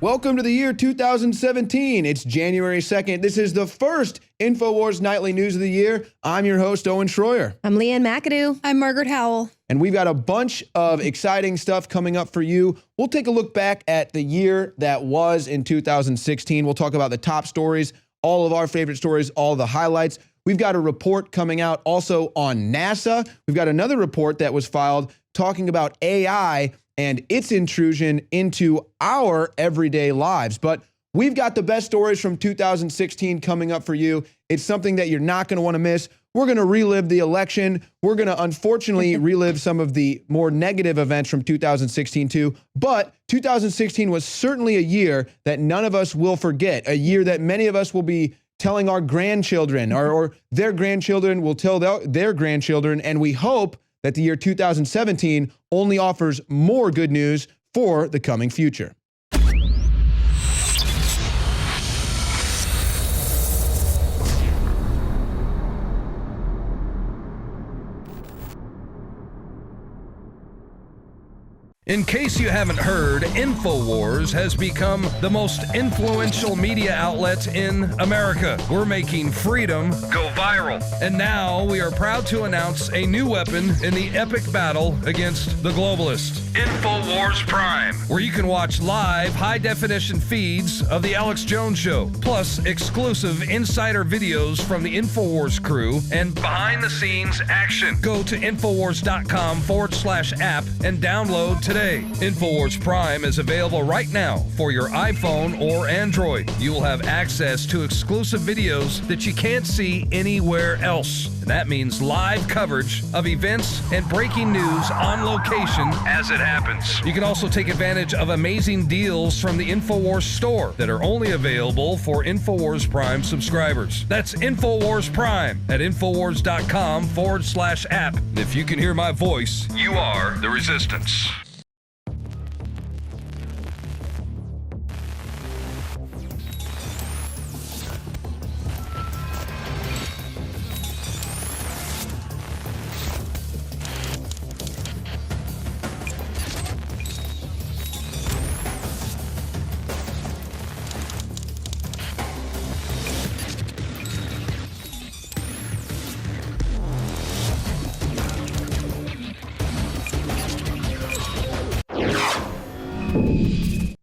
Welcome to the year 2017. It's January 2nd. This is the first Infowars Nightly News of the year. I'm your host, Owen Shroyer. I'm Leanne McAdoo. I'm Margaret Howell. And we've got a bunch of exciting stuff coming up for you. We'll take a look back at the year that was in 2016. We'll talk about the top stories, all of our favorite stories, all the highlights. We've got a report coming out also on NASA. We've got another report that was filed talking about AI and its intrusion into our everyday lives. But we've got the best stories from 2016 coming up for you. It's something that you're not going to want to miss. We're going to relive the election. We're going to unfortunately relive some of the more negative events from 2016 too. But 2016 was certainly a year that none of us will forget, a year that many of us will be telling our grandchildren, or their grandchildren will tell their grandchildren, and we hope that the year 2017 only offers more good news for the coming future. In case you haven't heard, Infowars has become the most influential media outlet in America. We're making freedom go viral. And now we are proud to announce a new weapon in the epic battle against the globalists. Infowars Prime, where you can watch live high-definition feeds of The Alex Jones Show, plus exclusive insider videos from the Infowars crew and behind-the-scenes action. Go to Infowars.com/app and download today. Infowars Prime is available right now for your iPhone or Android. You will have access to exclusive videos that you can't see anywhere else. And that means live coverage of events and breaking news on location as it happens. You can also take advantage of amazing deals from the Infowars store that are only available for Infowars Prime subscribers. That's Infowars Prime at Infowars.com/app. And if you can hear my voice, you are the resistance.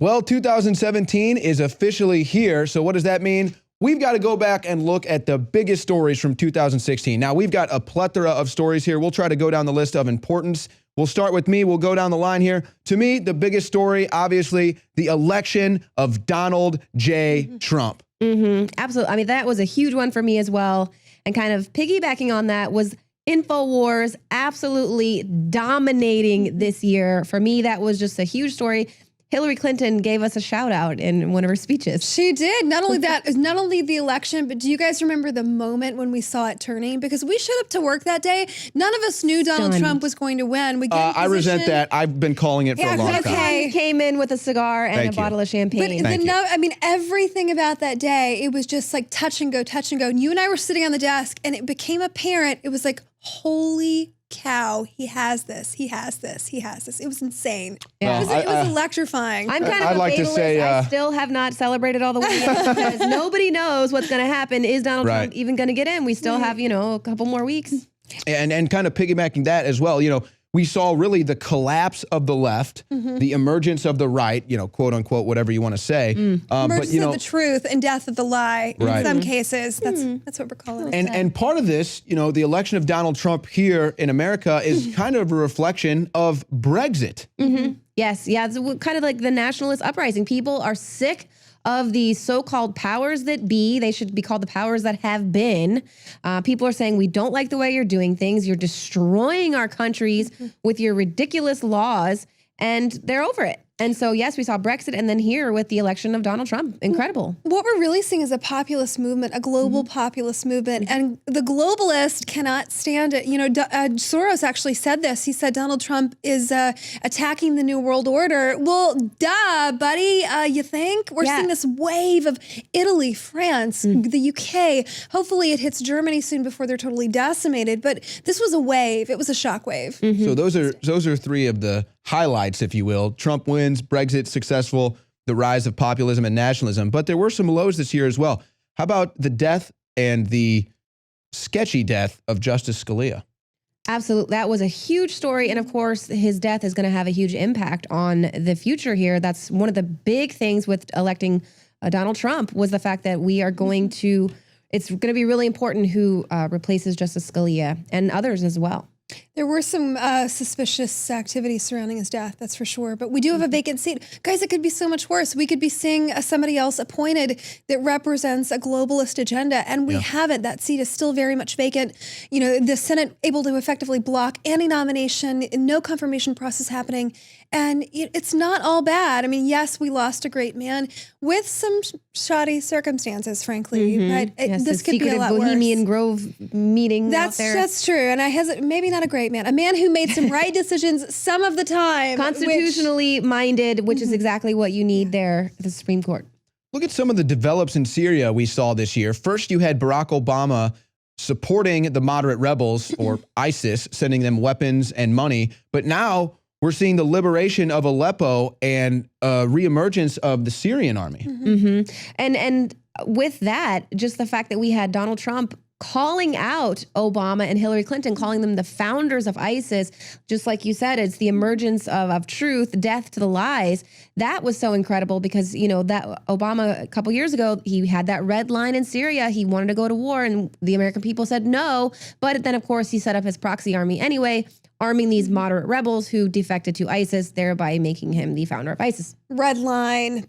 Well, 2017 is officially here. So what does that mean? We've got to go back and look at the biggest stories from 2016. Now, we've got a plethora of stories here. We'll try to go down the list of importance. We'll start with me. We'll go down the line here. To me, the biggest story, obviously, the election of Donald J. Trump. Absolutely. I mean, that was a huge one for me as well. And kind of piggybacking on that was Infowars absolutely dominating this year. For me, that was just a huge story. Hillary Clinton gave us a shout out in one of her speeches. She did. Not only that, not only the election, but do you guys remember the moment when we saw it turning? Because we showed up to work that day. None of us knew Donald Trump was going to win. We I resent that. I've been calling it for a long time. Okay. Came in with a cigar and a bottle of champagne. But I mean, everything about that day, it was just like touch and go, touch and go. And you and I were sitting on the desk, and it became apparent. It was like, holy cow, he has this, he has this, he has this. It was insane. Yeah. It was electrifying. I'm kind of a fatalist. I still have not celebrated all the way yet because nobody knows what's going to happen. Is Donald Trump even going to get in? We still have, a couple more weeks. And kind of piggybacking that as well, we saw really the collapse of the left, the emergence of the right, quote unquote, whatever you want to say. Emergence of the truth and death of the lie. In some cases, that's what we're calling it. And part of this, the election of Donald Trump here in America is kind of a reflection of Brexit. Yes, yeah, it's kind of like the nationalist uprising. People are sick of the so-called powers that be. They should be called the powers that have been. People are saying, we don't like the way you're doing things. You're destroying our countries with your ridiculous laws, and they're over it. And so, yes, we saw Brexit, and then here with the election of Donald Trump. Incredible. What we're really seeing is a populist movement, a global populist movement, and the globalists cannot stand it. Soros actually said this. He said Donald Trump is attacking the New World Order. Well, duh, buddy. You think? We're seeing this wave of Italy, France, the UK. Hopefully it hits Germany soon before they're totally decimated. But this was a wave. It was a shockwave. So those are three of the highlights, if you will. Trump wins, Brexit successful, the rise of populism and nationalism, but there were some lows this year as well. How about the death and the sketchy death of Justice Scalia? Absolutely. That was a huge story. And of course, his death is going to have a huge impact on the future here. That's one of the big things with electing Donald Trump, was the fact that we are going to, it's going to be really important who replaces Justice Scalia and others as well. There were some suspicious activity surrounding his death, that's for sure. But we do have a vacant seat. Guys, it could be so much worse. We could be seeing somebody else appointed that represents a globalist agenda, and we haven't. That seat is still very much vacant. You know, the Senate able to effectively block any nomination, no confirmation process happening. And it's not all bad. I mean, yes, we lost a great man with some shoddy circumstances, frankly. But this could be a lot Bohemian worse. Grove meeting That's out there. that's true. And I hesitate. Maybe not a great man. A man who made some right decisions some of the time. Constitutionally minded, which is exactly what you need there at the Supreme Court. Look at some of the develops in Syria we saw this year. First, you had Barack Obama supporting the moderate rebels, or ISIS, sending them weapons and money. But now we're seeing the liberation of Aleppo and reemergence of the Syrian army. And with that, just the fact that we had Donald Trump calling out Obama and Hillary Clinton, calling them the founders of ISIS, just like you said, it's the emergence of truth, death to the lies. That was so incredible because, you know, that Obama a couple years ago, he had that red line in Syria. He wanted to go to war and the American people said no. But then, of course, he set up his proxy army anyway, arming these moderate rebels who defected to ISIS, thereby making him the founder of ISIS. Red line.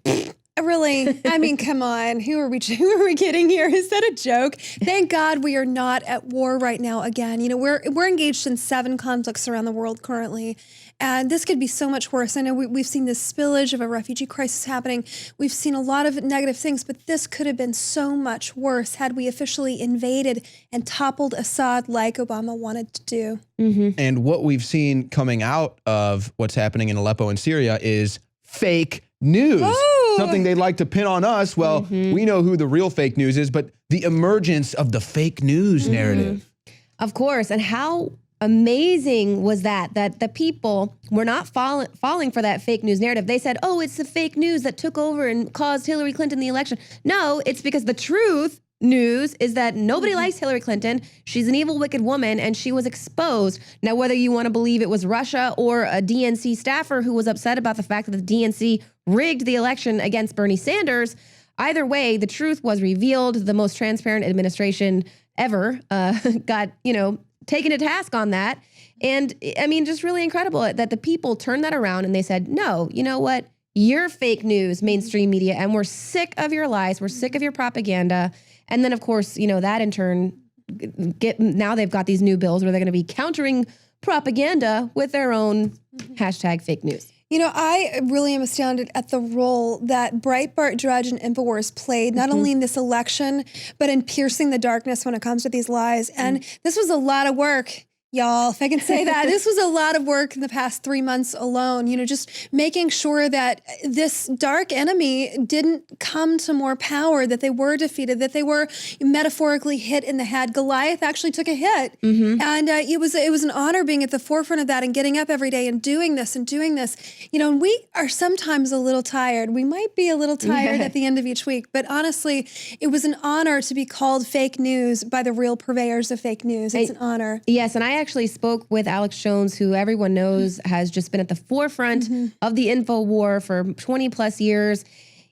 Really? I mean, come on. Who are we kidding here? Is that a joke? Thank God we are not at war right now again. You know, we're engaged in 7 conflicts around the world currently. And this could be so much worse. I know we've seen this spillage of a refugee crisis happening. We've seen a lot of negative things, but this could have been so much worse had we officially invaded and toppled Assad like Obama wanted to do. And what we've seen coming out of what's happening in Aleppo and Syria is fake news. Something they'd like to pin on us. Well, we know who the real fake news is, but the emergence of the fake news narrative. Of course. And how amazing was that the people were not falling for that fake news narrative. They said, oh, it's the fake news that took over and caused Hillary Clinton the election. No, it's because the truth news is that nobody likes Hillary Clinton. She's an evil, wicked woman, and she was exposed. Now, whether you want to believe it was Russia or a DNC staffer who was upset about the fact that the DNC rigged the election against Bernie Sanders, either way, the truth was revealed. The most transparent administration ever got, taken to task on that. And I mean, just really incredible that the people turned that around and they said, no, you know what? You're fake news, mainstream media, and we're sick of your lies. We're sick of your propaganda. And then, of course, that in turn, now they've got these new bills where they're going to be countering propaganda with their own hashtag fake news. I really am astounded at the role that Breitbart, Drudge, and Infowars played, not only in this election, but in piercing the darkness when it comes to these lies. And this was a lot of work. Y'all, if I can say that, this was a lot of work in the past 3 months alone, just making sure that this dark enemy didn't come to more power, that they were defeated, that they were metaphorically hit in the head. Goliath actually took a hit. And it was an honor being at the forefront of that and getting up every day and doing this. And we are sometimes a little tired. We might be a little tired at the end of each week, but honestly, it was an honor to be called fake news by the real purveyors of fake news. It's an honor. Yes, and I actually spoke with Alex Jones, who everyone knows has just been at the forefront of the info war for 20 plus years.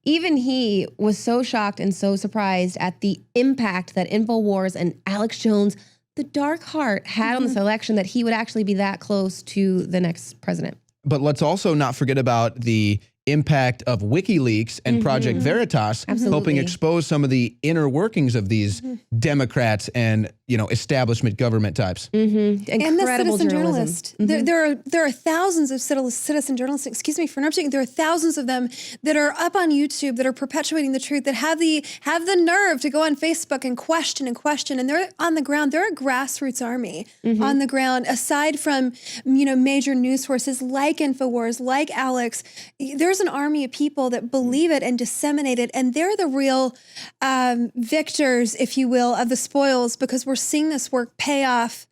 Even he was so shocked and so surprised at the impact that Infowars and Alex Jones, the dark heart, had on this election, that he would actually be that close to the next president. But let's also not forget about the impact of WikiLeaks and Project Veritas, helping expose some of the inner workings of these Democrats and establishment government types. And the citizen journalism. journalist. There are thousands of citizen journalists, excuse me for interrupting, there are thousands of them that are up on YouTube, that are perpetuating the truth, that have the nerve to go on Facebook and question, and they're on the ground. They're a grassroots army on the ground, aside from major news sources like Infowars, like Alex. There's an army of people that believe it and disseminate it, and they're the real victors, if you will, of the spoils, because we're seeing this work pay off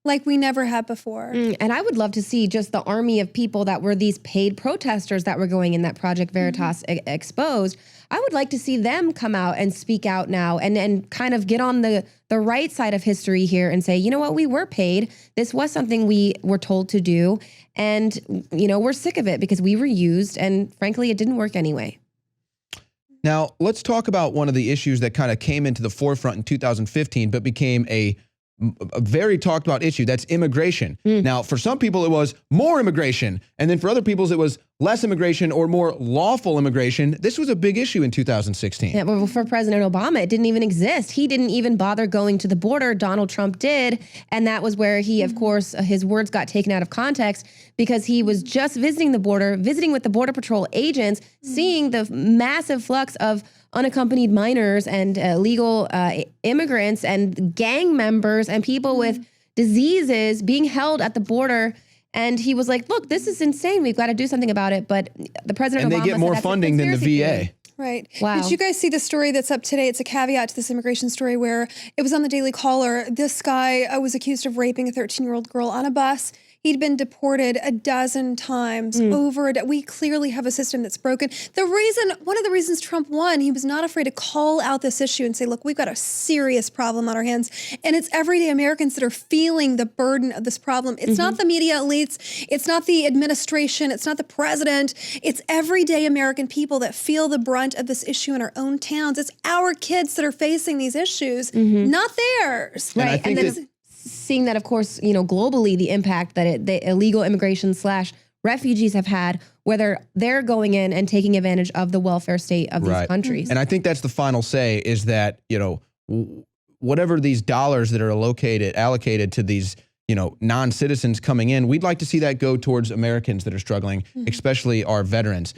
like we never have before. And I would love to see just the army of people that were these paid protesters that were going in that Project Veritas exposed. I would like to see them come out and speak out now and kind of get on the right side of history here and say, you know what, we were paid. This was something we were told to do. And, you know, we're sick of it because we were used. And frankly, it didn't work anyway. Now, let's talk about one of the issues that kind of came into the forefront in 2015, but became a very talked about issue. That's immigration. Now, for some people, it was more immigration. And then for other people, it was less immigration or more lawful immigration. This was a big issue in 2016. Yeah, well, for President Obama, it didn't even exist. He didn't even bother going to the border. Donald Trump did. And that was where he, of course, his words got taken out of context because he was just visiting the border, visiting with the Border Patrol agents, seeing the massive flux of unaccompanied minors and illegal immigrants and gang members and people with diseases being held at the border. And he was like, look, this is insane. We've got to do something about it. But the President Obama they get more funding than the VA. Right. Wow. Did you guys see the story that's up today? It's a caveat to this immigration story where it was on the Daily Caller. This guy was accused of raping a 13-year-old girl on a bus. He'd been deported a dozen times over. We clearly have a system that's broken. One of the reasons Trump won, he was not afraid to call out this issue and say, look, we've got a serious problem on our hands. And it's everyday Americans that are feeling the burden of this problem. It's not the media elites. It's not the administration. It's not the president. It's everyday American people that feel the brunt of this issue in our own towns. It's our kids that are facing these issues, not theirs. And Right. I think that Seeing that, of course, you know, globally, the impact that the illegal immigration / refugees have had, whether they're going in and taking advantage of the welfare state of these countries. And I think that's the final say is that, you know, whatever these dollars that are allocated to these, you know, non-citizens coming in, we'd like to see that go towards Americans that are struggling, especially our veterans.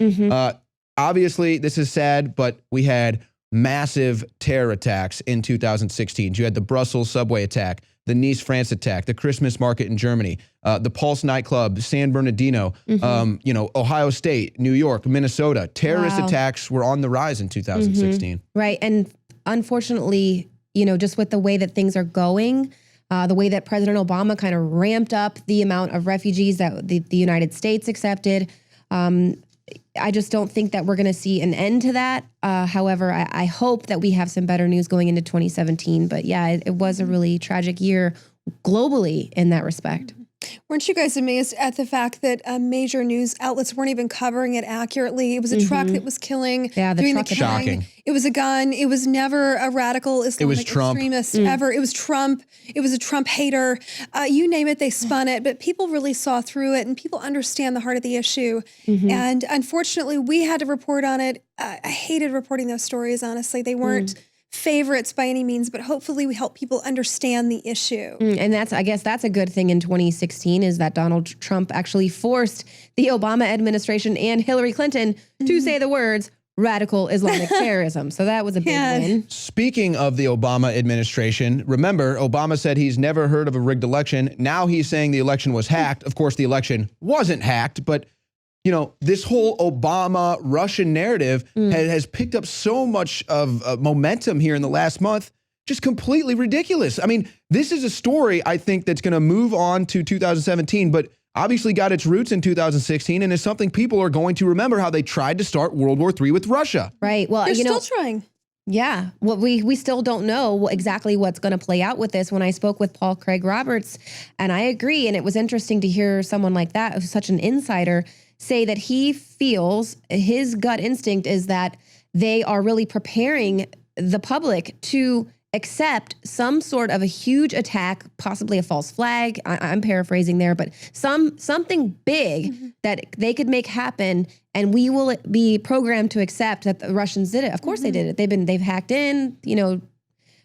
Obviously, this is sad, but we had massive terror attacks in 2016. You had the Brussels subway attack, the Nice, France attack, the Christmas market in Germany, the Pulse nightclub, San Bernardino, you know, Ohio State, New York, Minnesota. Terrorist attacks were on the rise in 2016. Right. And unfortunately, you know, just with the way that things are going, the way that President Obama kind of ramped up the amount of refugees that the United States accepted, I just don't think that we're going to see an end to that. However, I hope that we have some better news going into 2017. But yeah, it was a really tragic year globally in that respect. Weren't you guys amazed at the fact that major news outlets weren't even covering it accurately? It was a truck that was killing. Yeah, the doing truck the killing. Shocking. It was a gun. It was never a radical Islamic extremist ever. It was Trump. It was a Trump hater. You name it, they spun it. But people really saw through it, and people understand the heart of the issue. And unfortunately, we had to report on it. I hated reporting those stories, honestly. They weren't favorites by any means, but hopefully we help people understand the issue. And I guess that's a good thing in 2016 is that Donald Trump actually forced the Obama administration and Hillary Clinton to say the words radical Islamic terrorism. So that was a big win. Speaking of the Obama administration, remember, Obama said he's never heard of a rigged election. Now he's saying the election was hacked. Of course, the election wasn't hacked, but you know, this whole Obama Russian narrative has picked up so much of momentum here in the last month, just completely ridiculous. I mean, this is a story I think that's going to move on to 2017, but obviously got its roots in 2016 and is something people are going to remember how they tried to start World War III with Russia. Right. Well, They're you know, still trying. Yeah. Well, we still don't know exactly what's going to play out with this. When I spoke with Paul Craig Roberts, and I agree, and it was interesting to hear someone like that, who's such an insider, say that he feels his gut instinct is that they are really preparing the public to accept some sort of a huge attack, possibly a false flag. I'm paraphrasing there, but something big that they could make happen, and we will be programmed to accept that the Russians did it. Of course they did it. They've hacked in, you know.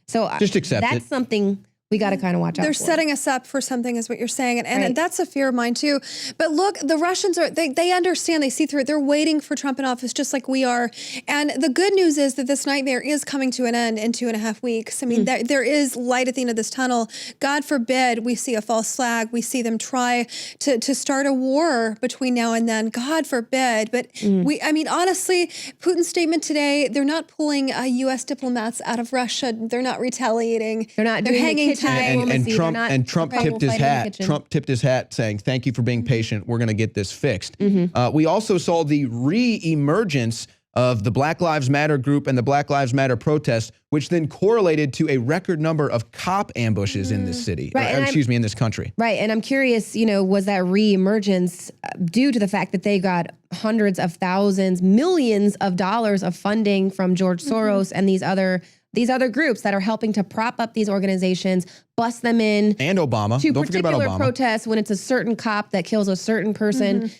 So just accept that's it. something we got to kind of watch out for. They're setting us up for something is what you're saying. And that's a fear of mine too. But look, the Russians they understand, they see through it. They're waiting for Trump in office just like we are. And the good news is that this nightmare is coming to an end in 2.5 weeks. I mean, there is light at the end of this tunnel. God forbid we see a false flag. We see them try to start a war between now and then. God forbid. But I mean, honestly, Putin's statement today, they're not pulling U.S. diplomats out of Russia. They're not retaliating. They're not doing hanging the kitchen And Trump tipped his hat. Trump tipped his hat saying, thank you for being patient. We're going to get this fixed. We also saw the re-emergence of the Black Lives Matter group and the Black Lives Matter protests, which then correlated to a record number of cop ambushes in this city, in this country. Right, and I'm curious, was that re-emergence due to the fact that they got hundreds of thousands, millions of dollars of funding from George Soros and these other groups that are helping to prop up these organizations, bust them in. And Obama. Don't forget about Obama. Protests when it's a certain cop that kills a certain person.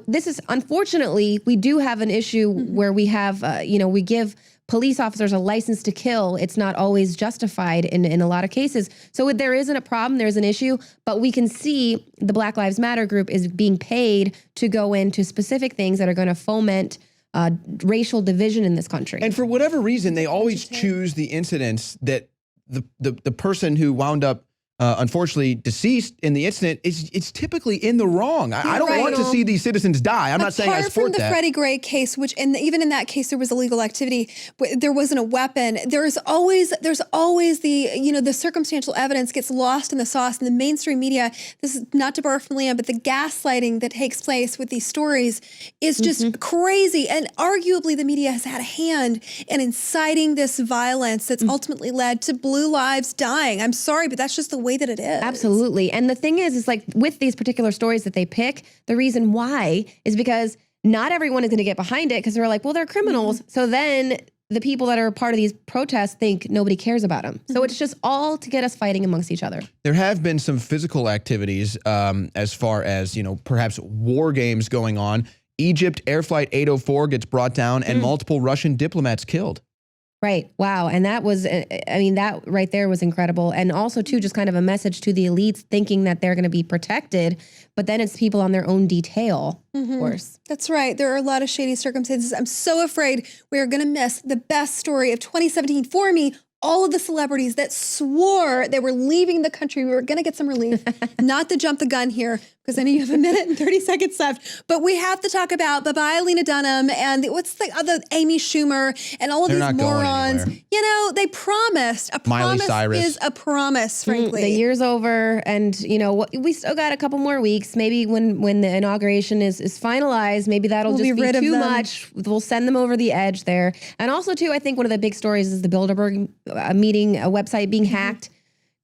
This is, unfortunately, we do have an issue where we have, we give police officers a license to kill. It's not always justified in a lot of cases. So there isn't a problem, there's an issue, but we can see the Black Lives Matter group is being paid to go into specific things that are going to foment racial division in this country. And for whatever reason, they always choose the incidents that the person who wound up unfortunately deceased in the incident it's typically in the wrong. I don't want to see these citizens die. I'm not saying I support that. Apart from the Freddie Gray case, which even in that case there was illegal activity, there wasn't a weapon. There's always the circumstantial evidence gets lost in the sauce in the mainstream media. This is not to borrow from Leanne, but the gaslighting that takes place with these stories is just crazy. And arguably the media has had a hand in inciting this violence that's ultimately led to blue lives dying. I'm sorry, but that's just the way that it is. Absolutely. And the thing is like with these particular stories that they pick, the reason why is because not everyone is going to get behind it because they're like, well, they're criminals. So then the people that are a part of these protests think nobody cares about them. So it's just all to get us fighting amongst each other. There have been some physical activities as far as, perhaps war games going on. Egypt Air Flight 804 gets brought down and multiple Russian diplomats killed. Right. Wow. And that was, that right there was incredible. And also, too, just kind of a message to the elites thinking that they're going to be protected, but then it's people on their own detail, of course. That's right. There are a lot of shady circumstances. I'm so afraid we are going to miss the best story of 2017 for me. All of the celebrities that swore they were leaving the country. We were going to get some relief. Not to jump the gun here, because I know you have a minute and 30 seconds left. But we have to talk about bye-bye Lena Dunham and what's the other Amy Schumer and all of these morons. They promised. A promise is a promise, frankly. The year's over, and we still got a couple more weeks. Maybe when the inauguration is finalized, maybe that'll just be too much. We'll send them over the edge there. And also, too, I think one of the big stories is the Bilderberg meeting, a website being hacked.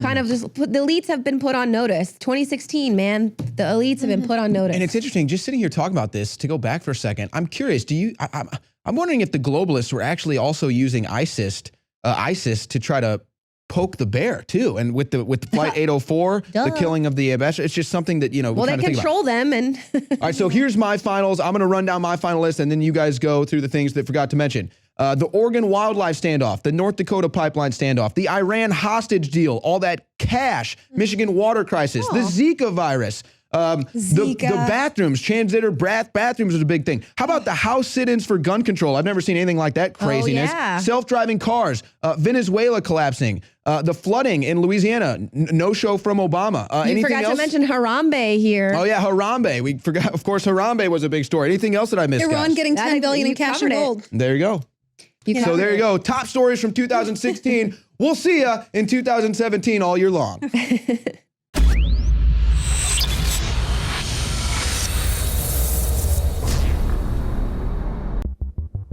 Kind of just the elites have been put on notice. 2016, man, the elites have been put on notice. And it's interesting, just sitting here talking about this, to go back for a second, I'm curious, I'm wondering if the globalists were actually also using ISIS to try to poke the bear too. And with the Flight 804, the killing of the ambassador, it's just something that, well, they control them. And all right, so here's my finals. I'm going to run down my final list, and then you guys go through the things that I forgot to mention. The Oregon wildlife standoff, the North Dakota pipeline standoff, the Iran hostage deal, all that cash, Michigan water crisis, the Zika virus, the bathrooms, transgender bathrooms is a big thing. How about the House sit-ins for gun control? I've never seen anything like that craziness. Self-driving cars, Venezuela collapsing, the flooding in Louisiana, no show from Obama. You forgot to mention Harambe here. Oh yeah, Harambe. We forgot, of course, Harambe was a big story. Anything else that I missed, Iran guys? getting $10 billion in cash and gold. There you go. So there you go. Top stories from 2016. We'll see ya in 2017 all year long.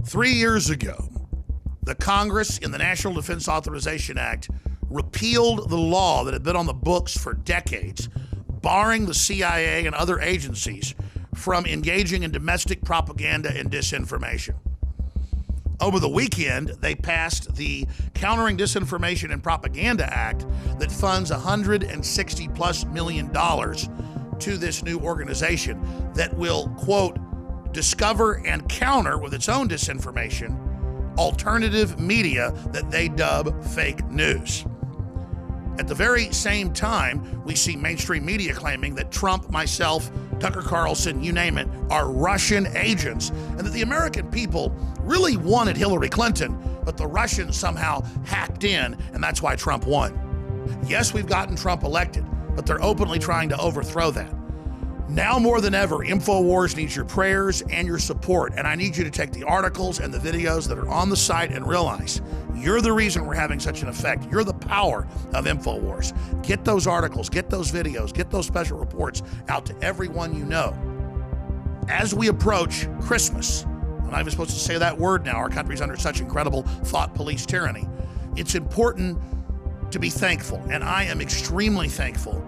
3 years ago, the Congress in the National Defense Authorization Act repealed the law that had been on the books for decades, barring the CIA and other agencies from engaging in domestic propaganda and disinformation. Over the weekend, they passed the Countering Disinformation and Propaganda Act that funds $160+ million to this new organization that will, quote, discover and counter with its own disinformation alternative media that they dub fake news. At the very same time, we see mainstream media claiming that Trump, myself, Tucker Carlson, you name it, are Russian agents, and that the American people really wanted Hillary Clinton, but the Russians somehow hacked in, and that's why Trump won. Yes, we've gotten Trump elected, but they're openly trying to overthrow that. Now more than ever, Infowars needs your prayers and your support, and I need you to take the articles and the videos that are on the site and realize you're the reason we're having such an effect. You're the power of Infowars. Get those articles, get those videos, get those special reports out to everyone you know. As we approach Christmas, I'm not even supposed to say that word now, our country's under such incredible thought police tyranny. It's important to be thankful, and I am extremely thankful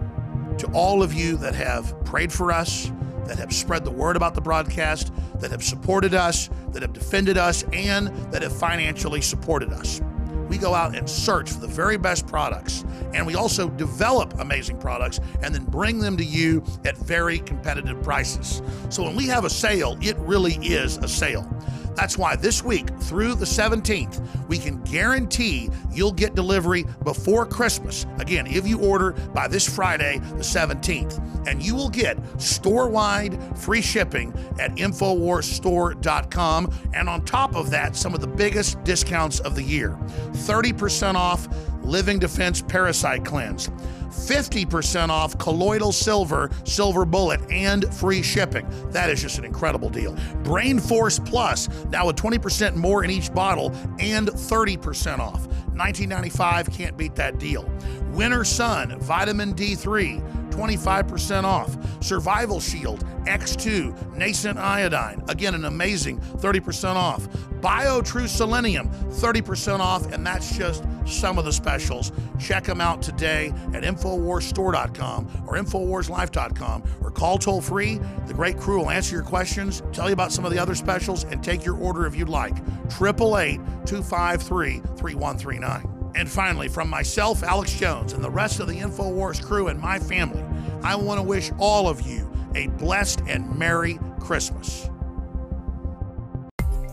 to all of you that have prayed for us, that have spread the word about the broadcast, that have supported us, that have defended us, and that have financially supported us. We go out and search for the very best products, and we also develop amazing products and then bring them to you at very competitive prices. So when we have a sale, it really is a sale. That's why this week through the 17th, we can guarantee you'll get delivery before Christmas. Again, if you order by this Friday, the 17th, and you will get store-wide free shipping at InfoWarsStore.com. And on top of that, some of the biggest discounts of the year. 30% off Living Defense Parasite Cleanse. 50% off Colloidal Silver Bullet, and free shipping. That is just an incredible deal. Brain Force Plus, now with 20% more in each bottle and 30% off. $19.95, can't beat that deal. Winter Sun, Vitamin D3, 25% off. Survival Shield, X2, Nascent Iodine, again, an amazing 30% off. BioTrue Selenium, 30% off, and that's just some of the specials. Check them out today at InfoWarsStore.com or InfoWarsLife.com, or call toll free. The great crew will answer your questions, tell you about some of the other specials, and take your order if you'd like. 888-253-3139. And finally, from myself, Alex Jones, and the rest of the Infowars crew and my family, I want to wish all of you a blessed and Merry Christmas.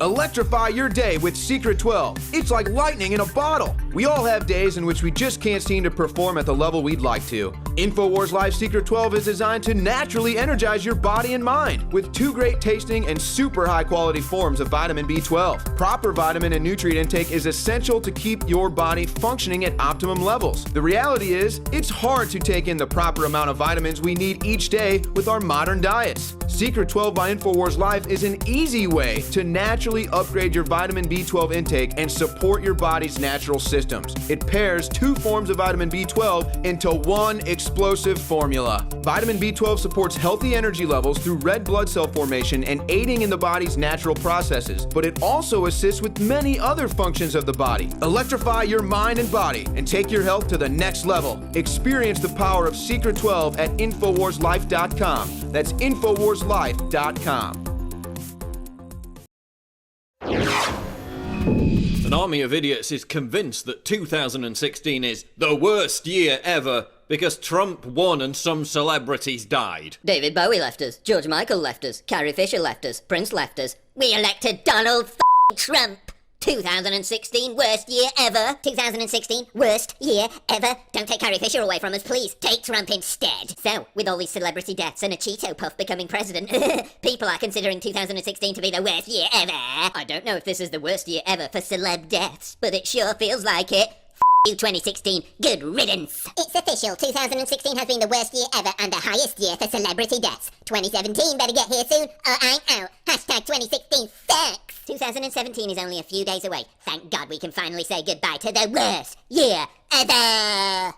Electrify your day with Secret 12. It's like lightning in a bottle. We all have days in which we just can't seem to perform at the level we'd like to. Infowars Live Secret 12 is designed to naturally energize your body and mind with 2 great tasting and super high quality forms of vitamin B12. Proper vitamin and nutrient intake is essential to keep your body functioning at optimum levels. The reality is, it's hard to take in the proper amount of vitamins we need each day with our modern diets. Secret 12 by Infowars Live is an easy way to naturally upgrade your vitamin B12 intake and support your body's natural systems. It pairs 2 forms of vitamin B12 into one explosive formula. Vitamin B12 supports healthy energy levels through red blood cell formation and aiding in the body's natural processes, but it also assists with many other functions of the body. Electrify your mind and body and take your health to the next level. Experience the power of Secret 12 at InfoWarsLife.com. That's InfoWarsLife.com. An army of idiots is convinced that 2016 is the worst year ever because Trump won and some celebrities died. David Bowie left us, George Michael left us, Carrie Fisher left us, Prince left us. We elected Donald Trump. 2016, worst year ever. 2016, worst year ever. Don't take Carrie Fisher away from us, please. Take Trump instead. So, with all these celebrity deaths and a Cheeto Puff becoming president, people are considering 2016 to be the worst year ever. I don't know if this is the worst year ever for celeb deaths, but it sure feels like it. You 2016, good riddance. It's official, 2016 has been the worst year ever and the highest year for celebrity deaths. 2017 better get here soon or I'm out. Hashtag 2016 sucks. 2017 is only a few days away. Thank God we can finally say goodbye to the worst year ever.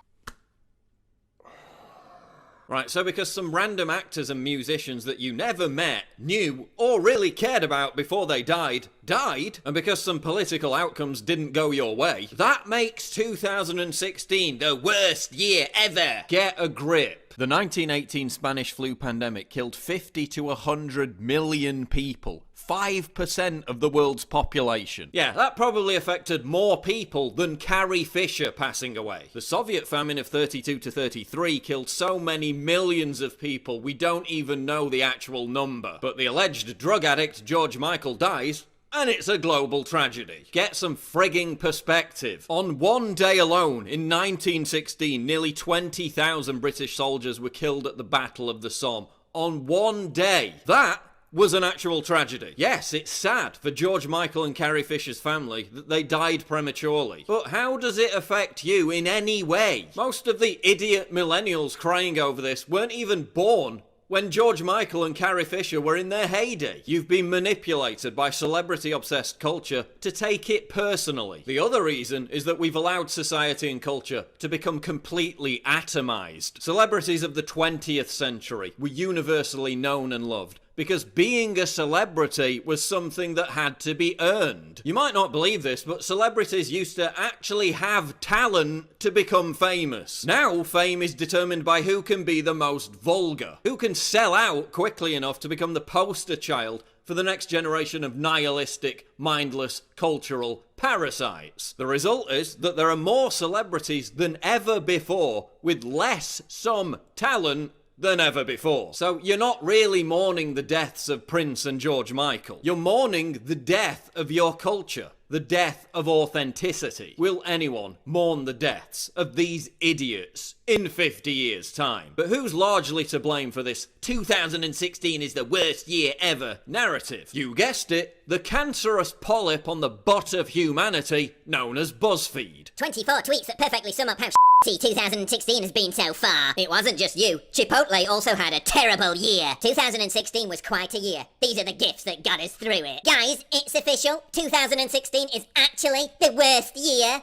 Right, so because some random actors and musicians that you never met, knew, or really cared about before they died, and because some political outcomes didn't go your way, that makes 2016 the worst year ever. Get a grip. The 1918 Spanish flu pandemic killed 50 to 100 million people. 5% of the world's population. Yeah, that probably affected more people than Carrie Fisher passing away. The Soviet famine of 32 to 33 killed so many millions of people we don't even know the actual number. But the alleged drug addict George Michael dies, and it's a global tragedy. Get some frigging perspective. On one day alone, in 1916, nearly 20,000 British soldiers were killed at the Battle of the Somme. On one day. That was an actual tragedy. Yes, it's sad for George Michael and Carrie Fisher's family that they died prematurely. But how does it affect you in any way? Most of the idiot millennials crying over this weren't even born when George Michael and Carrie Fisher were in their heyday. You've been manipulated by celebrity-obsessed culture to take it personally. The other reason is that we've allowed society and culture to become completely atomized. Celebrities of the 20th century were universally known and loved because being a celebrity was something that had to be earned. You might not believe this, but celebrities used to actually have talent to become famous. Now, fame is determined by who can be the most vulgar, who can sell out quickly enough to become the poster child for the next generation of nihilistic, mindless, cultural parasites. The result is that there are more celebrities than ever before, with less some talent than ever before. So you're not really mourning the deaths of Prince and George Michael. You're mourning the death of your culture, the death of authenticity. Will anyone mourn the deaths of these idiots in 50 years' time? But who's largely to blame for this 2016 is the worst year ever narrative? You guessed it, the cancerous polyp on the butt of humanity known as BuzzFeed. 24 tweets that perfectly sum up how 2016 has been so far. It wasn't just you. Chipotle also had a terrible year. 2016 was quite a year. These are the gifts that got us through it. Guys, it's official. 2016 is actually the worst year.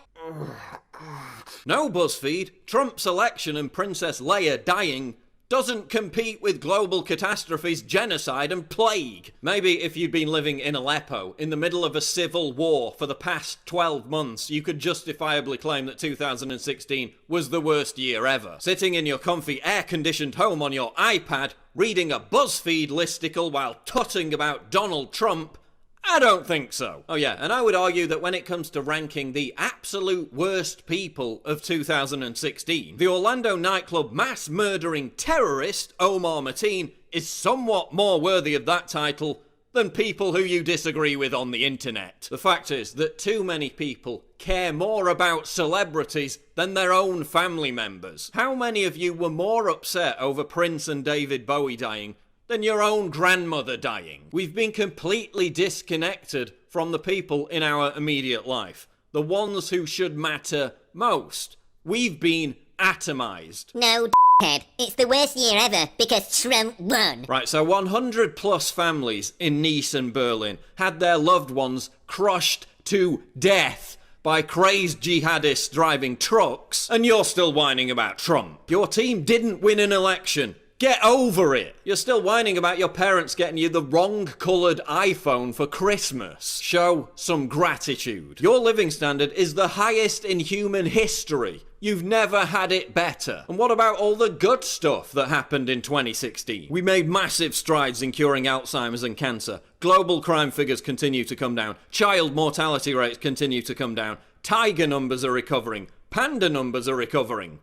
No, BuzzFeed. Trump's election and Princess Leia dying doesn't compete with global catastrophes, genocide and plague. Maybe if you'd been living in Aleppo in the middle of a civil war for the past 12 months, you could justifiably claim that 2016 was the worst year ever. Sitting in your comfy air-conditioned home on your iPad, reading a BuzzFeed listicle while tutting about Donald Trump, I don't think so. Oh yeah, and I would argue that when it comes to ranking the absolute worst people of 2016, the Orlando nightclub mass murdering terrorist Omar Mateen is somewhat more worthy of that title than people who you disagree with on the internet. The fact is that too many people care more about celebrities than their own family members. How many of you were more upset over Prince and David Bowie dying than your own grandmother dying? We've been completely disconnected from the people in our immediate life, the ones who should matter most. We've been atomized. No, head. It's the worst year ever because Trump won. Right, so 100 plus families in Nice and Berlin had their loved ones crushed to death by crazed jihadists driving trucks, and you're still whining about Trump. Your team didn't win an election. Get over it. You're still whining about your parents getting you the wrong coloured iPhone for Christmas. Show some gratitude. Your living standard is the highest in human history. You've never had it better. And what about all the good stuff that happened in 2016? We made massive strides in curing Alzheimer's and cancer. Global crime figures continue to come down. Child mortality rates continue to come down. Tiger numbers are recovering. Panda numbers are recovering.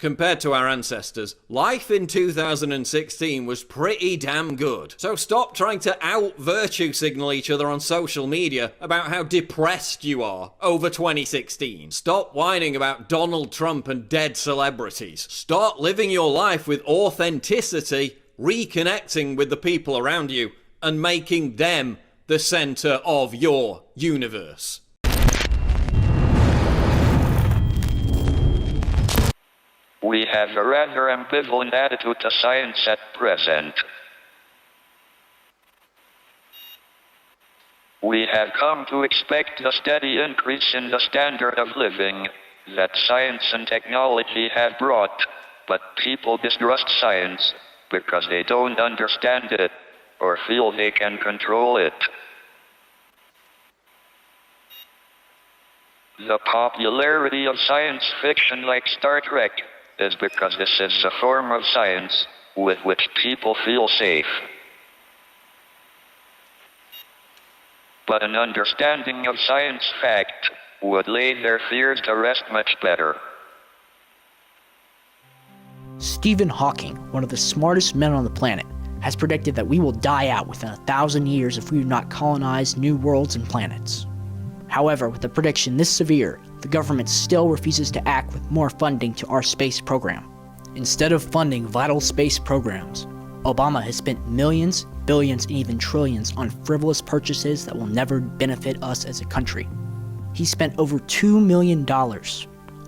Compared to our ancestors, life in 2016 was pretty damn good. So stop trying to out-virtue signal each other on social media about how depressed you are over 2016. Stop whining about Donald Trump and dead celebrities. Start living your life with authenticity, reconnecting with the people around you, and making them the center of your universe. We have a rather ambivalent attitude to science at present. We have come to expect a steady increase in the standard of living that science and technology have brought, but people distrust science because they don't understand it or feel they can control it. The popularity of science fiction like Star Trek is because this is a form of science with which people feel safe. But an understanding of science fact would lay their fears to rest much better. Stephen Hawking, one of the smartest men on the planet, has predicted that we will die out within 1,000 years if we do not colonize new worlds and planets. However, with a prediction this severe, the government still refuses to act with more funding to our space program. Instead of funding vital space programs, Obama has spent millions, billions, and even trillions on frivolous purchases that will never benefit us as a country. He spent over $2 million